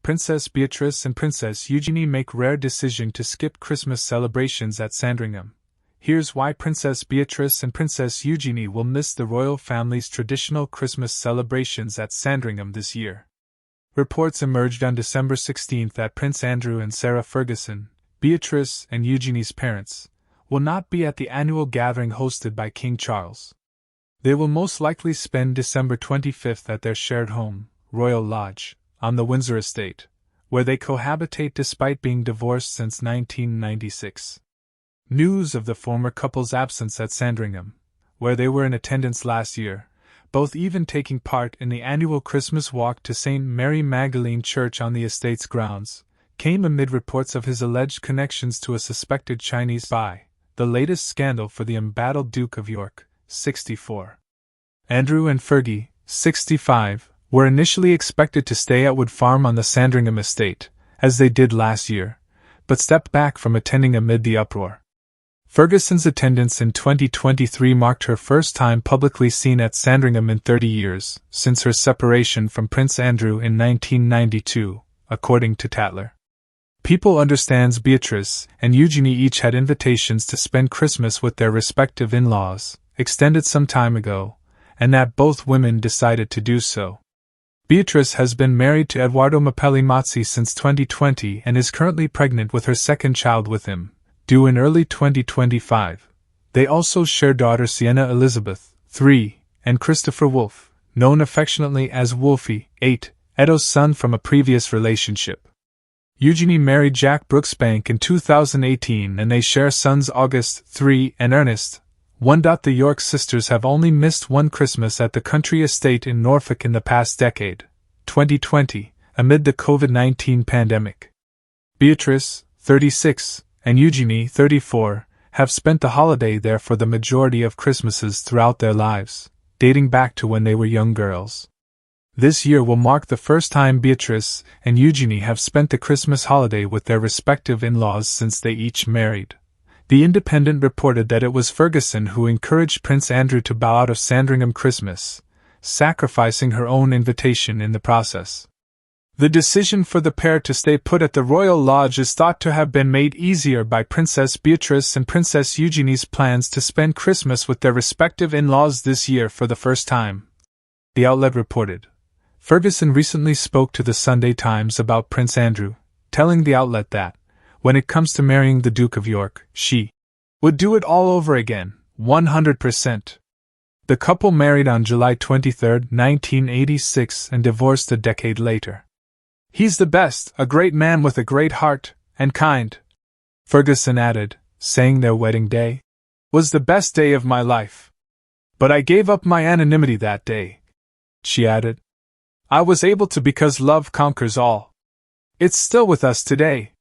Princess Beatrice and Princess Eugenie make rare decision to skip Christmas celebrations at Sandringham. Here's why Princess Beatrice and Princess Eugenie will miss the royal family's traditional Christmas celebrations at Sandringham this year. Reports emerged on December 16 that Prince Andrew and Sarah Ferguson, Beatrice and Eugenie's parents, will not be at the annual gathering hosted by King Charles. They will most likely spend December 25 at their shared home, Royal Lodge, on the Windsor estate, where they cohabitate despite being divorced since 1996. News of the former couple's absence at Sandringham, where they were in attendance last year, both even taking part in the annual Christmas walk to St. Mary Magdalene Church on the estate's grounds, came amid reports of his alleged connections to a suspected Chinese spy, the latest scandal for the embattled Duke of York, 64. Andrew and Fergie, 65, were initially expected to stay at Wood Farm on the Sandringham estate, as they did last year, but stepped back from attending amid the uproar. Ferguson's attendance in 2023 marked her first time publicly seen at Sandringham in 30 years, since her separation from Prince Andrew in 1992, according to Tatler. People understands Beatrice and Eugenie each had invitations to spend Christmas with their respective in-laws, extended some time ago, and that both women decided to do so. Beatrice has been married to Edoardo Mazzi since 2020 and is currently pregnant with her second child with him, due in early 2025. They also share daughter Sienna Elizabeth, 3, and Christopher Wolfe, known affectionately as Wolfie, 8, Edo's son from a previous relationship. Eugenie married Jack Brooksbank in 2018 and they share sons August, 3, and Ernest, 1. The York sisters have only missed one Christmas at the country estate in Norfolk in the past decade, 2020, amid the COVID-19 pandemic. Beatrice, 36, and Eugenie, 34, have spent the holiday there for the majority of Christmases throughout their lives, dating back to when they were young girls. This year will mark the first time Beatrice and Eugenie have spent the Christmas holiday with their respective in-laws since they each married. The Independent reported that it was Ferguson who encouraged Prince Andrew to bow out of Sandringham Christmas, sacrificing her own invitation in the process. The decision for the pair to stay put at the Royal Lodge is thought to have been made easier by Princess Beatrice and Princess Eugenie's plans to spend Christmas with their respective in-laws this year for the first time, the outlet reported. Ferguson recently spoke to the Sunday Times about Prince Andrew, telling the outlet that, when it comes to marrying the Duke of York, she would do it all over again, 100%. The couple married on July 23, 1986 and divorced a decade later. He's the best, a great man with a great heart, and kind, Ferguson added, saying their wedding day was the best day of my life. But I gave up my anonymity that day, she added. I was able to because love conquers all. It's still with us today.